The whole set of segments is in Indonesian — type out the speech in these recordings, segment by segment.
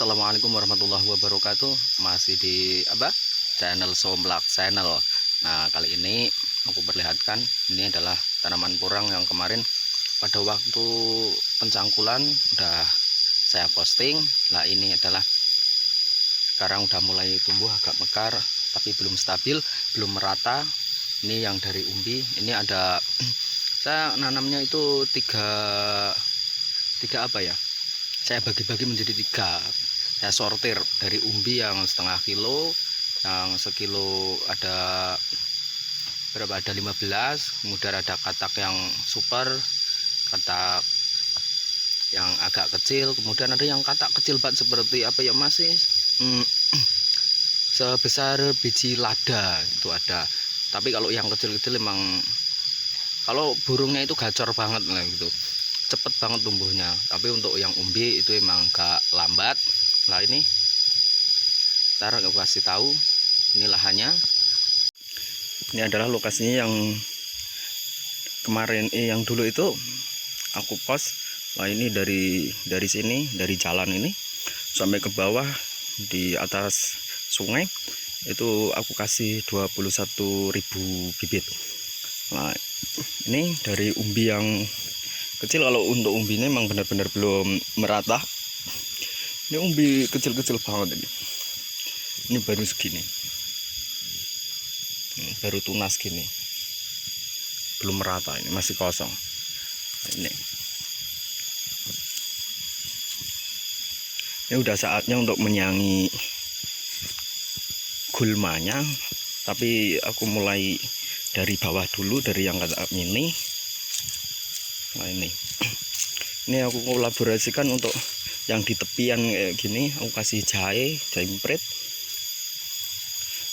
Assalamualaikum warahmatullahi wabarakatuh. Masih di channel Somplak Channel. Nah, kali ini aku perlihatkan ini adalah tanaman porang yang kemarin pada waktu pencangkulan udah saya posting. Nah, ini adalah sekarang udah mulai tumbuh agak mekar tapi belum stabil, belum merata. Ini yang dari umbi. Ini ada saya nanamnya itu tiga saya bagi-bagi menjadi tiga. Saya sortir dari umbi yang setengah kilo, yang sekilo ada berapa, ada 15, kemudian ada katak yang super, katak yang agak kecil, kemudian ada yang katak kecil banget seperti masih sebesar biji lada itu ada. Tapi kalau yang kecil-kecil memang kalau burungnya itu gacor banget lah gitu, cepet banget tumbuhnya. Tapi untuk yang umbi itu emang agak lambat. Nah, ini ntar aku kasih tahu ini lahannya. Ini adalah lokasinya yang kemarin yang dulu itu aku post. Nah, ini dari sini, dari jalan ini sampai ke bawah di atas sungai itu aku kasih 21.000 bibit. Nah, ini dari umbi yang kecil. Kalau untuk umbi ini memang benar-benar belum merata. Ini umbi kecil-kecil banget ini. Ini baru segini, baru tunas gini, belum merata. Ini masih kosong. Ini udah saatnya untuk menyangi gulmanya. Tapi aku mulai dari bawah dulu, dari yang katak mini. Nah, ini aku kolaborasikan untuk yang di tepian kayak gini. Aku kasih jahe imprit.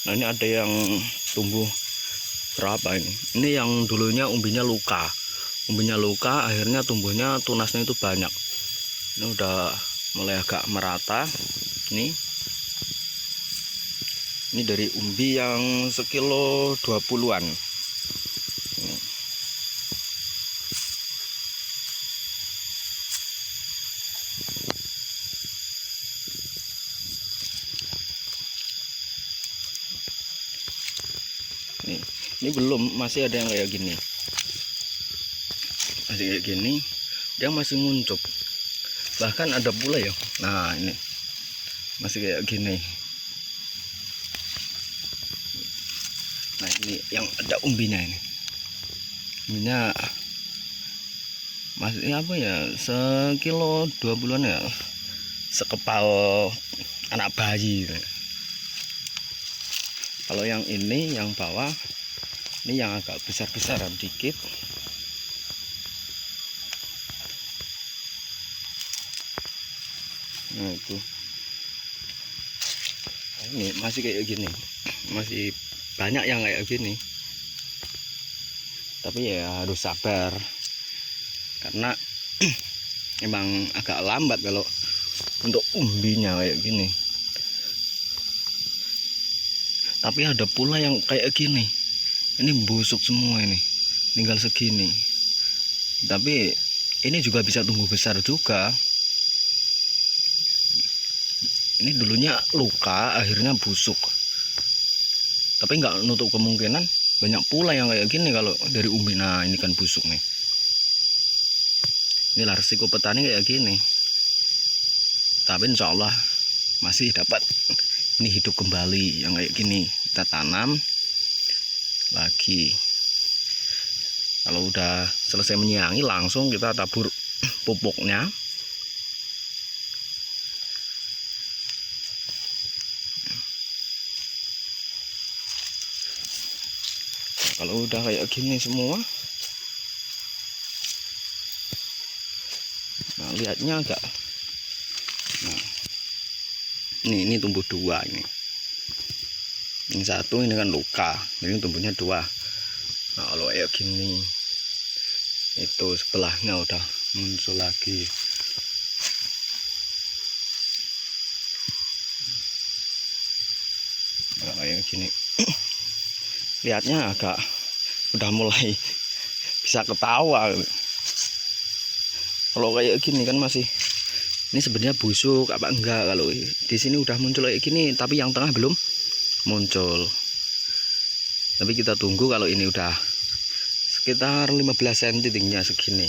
Nah, ini ada yang tumbuh berapa ini. Ini yang dulunya umbinya luka, akhirnya tumbuhnya tunasnya itu banyak. Ini udah mulai agak merata. Ini dari umbi yang sekilo 20-an. Ini belum, masih ada yang kayak gini, dia masih nguncup. Bahkan ada pula ya, nah ini masih kayak gini. Nah, ini yang ada umbinya, umbinya masih sekilo 20-an ya, sekepal anak bayi. Kalau yang ini, yang bawah ini yang agak besar-besaran dikit. Nah, itu ini masih kayak gini, masih banyak yang kayak gini. Tapi ya harus sabar karena emang agak lambat kalau untuk umbinya kayak gini. Tapi ada pula yang kayak gini, ini busuk semua, ini tinggal segini. Tapi ini juga bisa tumbuh besar juga. Ini dulunya luka, akhirnya busuk. Tapi nggak nutup kemungkinan banyak pula yang kayak gini kalau dari umbi. Nah, ini kan busuk nih. Inilah resiko petani kayak gini. Tapi insya Allah masih dapat. Ini hidup kembali yang kayak gini. Kita tanam lagi. Kalau udah selesai menyiangi langsung kita tabur pupuknya. Kalau udah kayak gini semua, nah lihatnya agak, nah ini tumbuh dua. Ini satu, ini kan luka, ini tumbuhnya dua. Nah, kalau kayak gini itu sebelahnya udah muncul lagi. Nah, kayak gini lihatnya agak udah mulai bisa ketawa. Kalau kayak gini kan masih Ini sebenarnya busuk apa enggak, kalau di sini udah muncul kayak gini tapi yang tengah belum muncul. Tapi kita tunggu kalau ini udah sekitar 15 cm tingginya segini.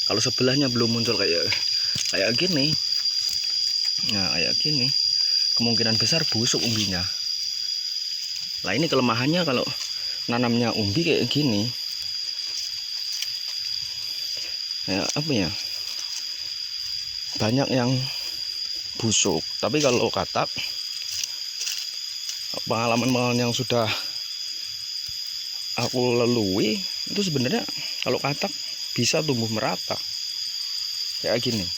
Kalau sebelahnya belum muncul kayak gini. Nah, kayak gini. Kemungkinan besar busuk umbinya. Nah, ini kelemahannya kalau nanamnya umbi kayak gini. Ya, apa ya? Banyak yang busuk. Tapi kalau katak, pengalaman yang sudah aku lalui itu sebenarnya kalau katak bisa tumbuh merata kayak gini.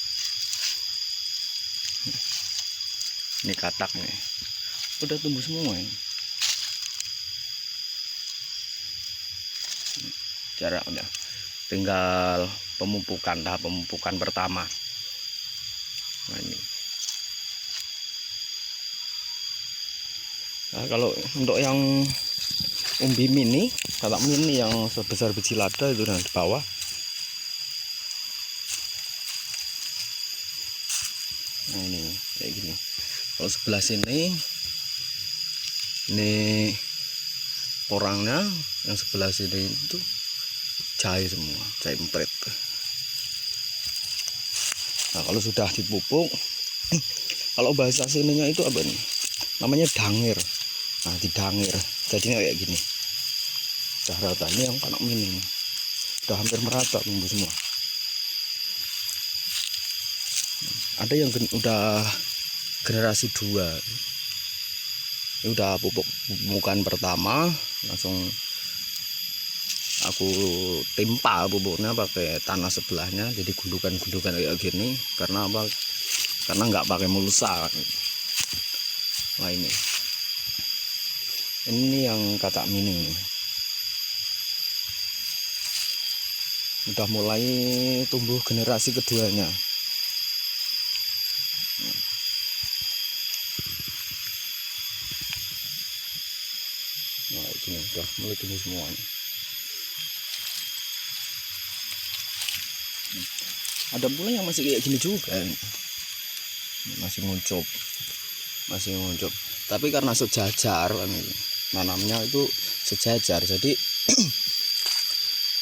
Ini katak nih udah tumbuh semua ini. Jaraknya tinggal tahap pemupukan pertama. Nah, ini. Nah, kalau untuk yang umbi mini, katak mini yang sebesar biji lada itu yang di bawah. Nah, ini kayak gini. Kalau sebelah sini ini porangnya, yang sebelah sini itu jahe semua, jahe emprit. Nah, kalau sudah dipupuk, kalau bahasa sininya itu apa nih? Namanya dangir. Nah, didangir jadinya kayak gini. Udah rata. Ini yang kanak mini udah hampir merata tumbuh semua. Ada yang udah generasi 2. Ini udah pupukan pertama, langsung aku timpa pupuknya pakai tanah sebelahnya, jadi gundukan-gundukan kayak gini. Karena apa? Karena nggak pakai mulsa. Nah, ini yang katak mini udah mulai tumbuh generasi keduanya. Nah, ini udah mulai tumbuh semuanya. Ada pula yang masih kayak gini juga, masih muncul. Tapi karena sejajar, nanamnya itu sejajar, jadi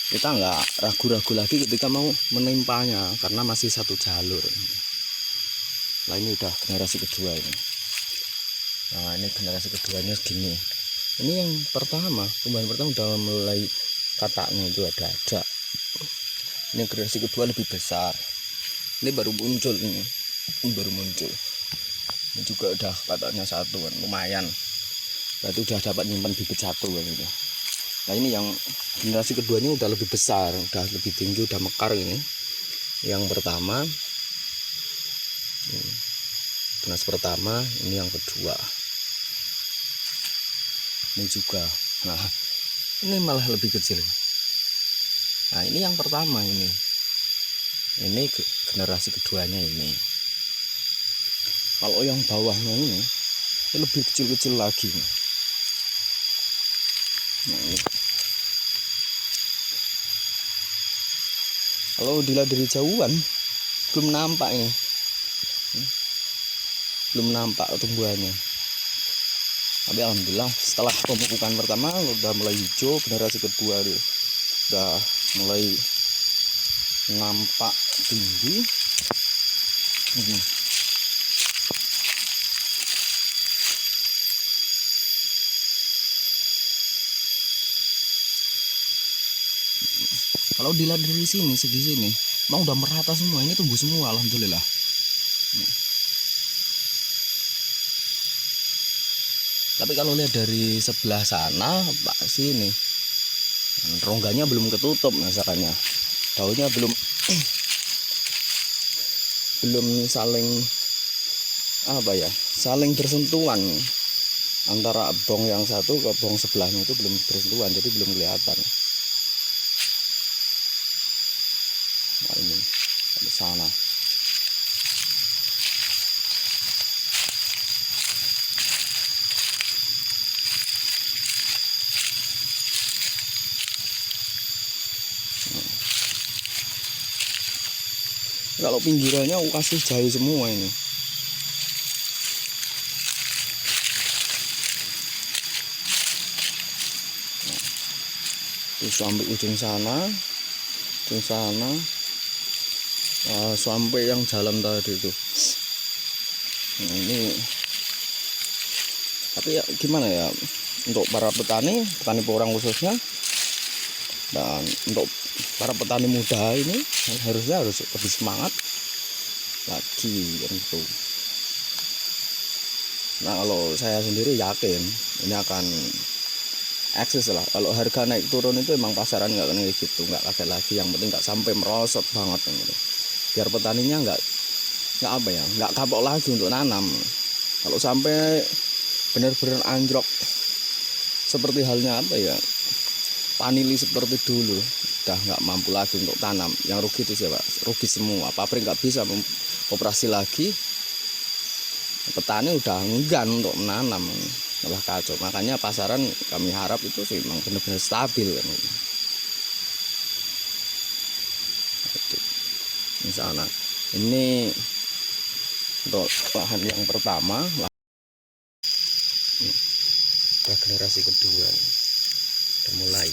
kita nggak ragu-ragu lagi ketika mau menimpanya karena masih satu jalur. Nah, ini udah generasi kedua ini. Nah, ini generasi keduanya segini. Ini yang pertama, tumbuhan pertama udah mulai kataknya itu ada. Ini generasi kedua lebih besar. Ini baru muncul ini. Ini juga udah kataknya satu kan, lumayan. Berarti udah dapat nyimpan bibit satu kan gitu. Nah, ini yang generasi keduanya udah lebih besar, udah lebih tinggi, udah mekar ini. Yang pertama, generasi pertama, ini yang kedua. Ini juga. Nah, ini malah lebih kecil. Nah, ini yang pertama ini. Ini generasi keduanya ini. Kalau yang bawahnya ini lebih kecil-kecil lagi. Nah, ini. Kalau dilihat dari jauhan belum nampak ini. Belum nampak tumbuhannya. Tapi alhamdulillah setelah pemupukan pertama udah mulai hijau, generasi kedua udah mulai nampak tinggi. Kalau dilihat dari sini, segi sini, mau udah merata semua. Ini tumbuh semua, alhamdulillah. Tapi kalau lihat dari sebelah sana, pak sini, rongganya belum ketutup masalahnya. Daunnya belum saling bersentuhan antara bong yang satu ke bong sebelahnya itu belum bersentuhan, jadi belum kelihatan. Nah, ini di sana. kalau pinggirannya aku kasih jahe semua ini. Terus sampai ujung sana, sampai yang jalan tadi itu. Nah, ini tapi ya gimana ya, untuk para petani porang khususnya, dan untuk para petani muda ini harusnya harus lebih semangat lagi gitu. Nah, kalau saya sendiri yakin ini akan eksis lah. Kalau harga naik turun itu emang pasaran nggak kayak gitu, nggak kaget lagi. Yang penting nggak sampai merosot banget gitu. Biar petaninya nggak apa ya, nggak kapok lagi untuk nanam. Kalau sampai benar-benar anjlok seperti halnya apa ya, panili seperti dulu, udah nggak mampu lagi untuk tanam. Yang rugi itu siapa? Rugi semua. Pabrik nggak bisa operasi lagi, petani udah enggan untuk menanam, malah kacau. Makanya pasaran kami harap itu sih memang benar-benar stabil kan. Misalnya ini untuk lahan yang pertama, udah generasi kedua udah mulai.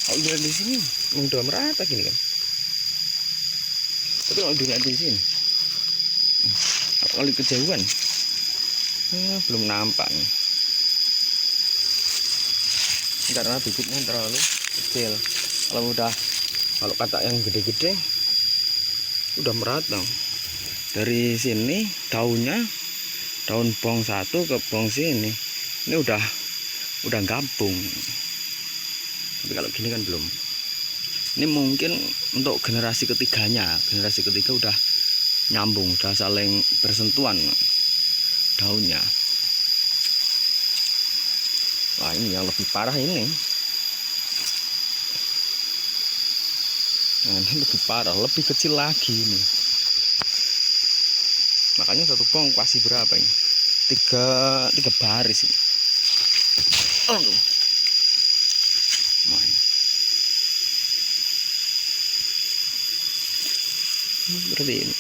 Kalau dilihat di sini udah merata gini kan, tapi kalau dilihat di sini kalau kejauhan belum nampak nih, karena bibitnya terlalu kecil. Kalau kata yang gede-gede udah merata dari sini, daun bong satu ke bong sini ini udah gabung. Tapi kalau gini kan belum. Ini mungkin untuk generasi ketiganya, generasi ketiga udah nyambung, udah saling bersentuhan daunnya. Wah, ini yang lebih parah ini. Nah, ini lebih parah, lebih kecil lagi ini. Makanya satu bong kasih berapa ini? Tiga baris ini. Oh, seperti ini.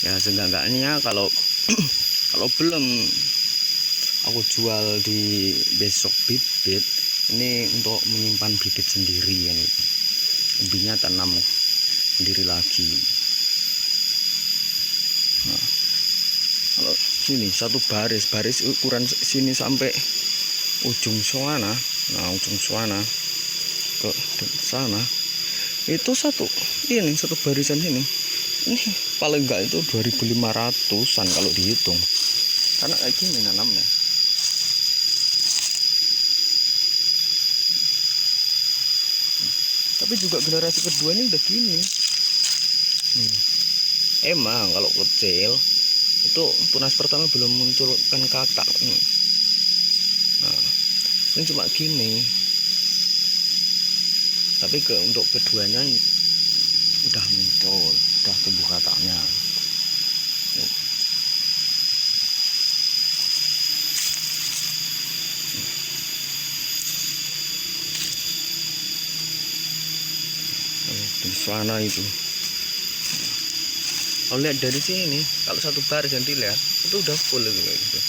Ya seenggaknya kalau kalau belum aku jual di besok bibit ini, untuk menyimpan bibit sendiri kan itu. Umbinya tanam sendiri lagi. Nah, kalau sini satu baris ukuran sini sampai ujung sana, ujung sana ke sana itu satu barisan ini paling enggak itu 2.500-an kalau dihitung, karena kayak gini nanamnya. Tapi juga generasi kedua ini udah gini. Emang kalau kecil itu tunas pertama belum munculkan kakak. Nah, ini cuma gini. Tapi untuk keduanya udah muncul, udah tumbuh kakaknya. Di sana itu. Kalau lihat dari sini, kalau satu baris yang dilihat itu udah full gitu.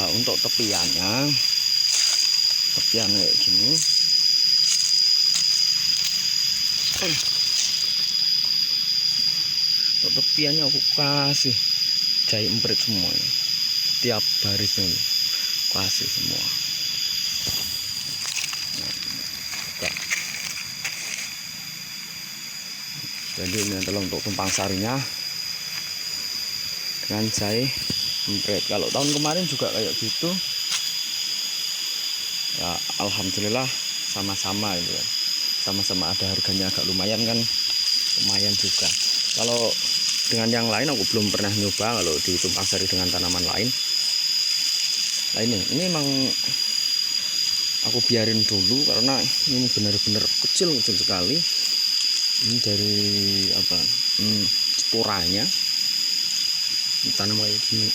Nah, untuk tepiannya kayak gini. Untuk tepiannya aku kasih jahe emprit semua ini. Tiap baris ini kasih semua. Jadi ini adalah untuk tumpang sarinya dengan jahe emprit. Kalau tahun kemarin juga kayak gitu ya, alhamdulillah sama-sama gitu ya. Sama-sama ada harganya, agak lumayan kan, lumayan juga. Kalau dengan yang lain aku belum pernah nyoba kalau ditumpang sari dengan tanaman lain. Nah, ini emang aku biarin dulu karena ini benar-benar kecil sekali. Ini dari apa, sporanya tanam kayak gini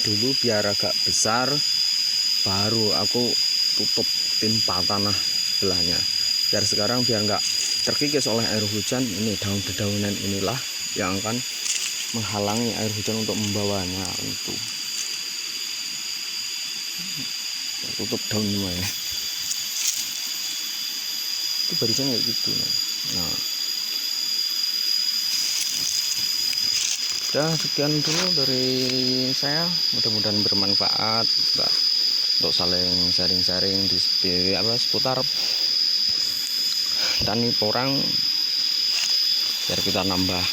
dulu biar agak besar, baru aku tutup timpa tanah sebelahnya. Biar nggak terkikis oleh air hujan, ini daun-dedaunan inilah yang akan menghalangi air hujan untuk membawanya. Itu tutup daun semua ya, itu barisan kayak gitu. Nah, udah sekian dulu dari saya, mudah-mudahan bermanfaat untuk saling sharing-sharing di seputar tani porang, biar kita nambah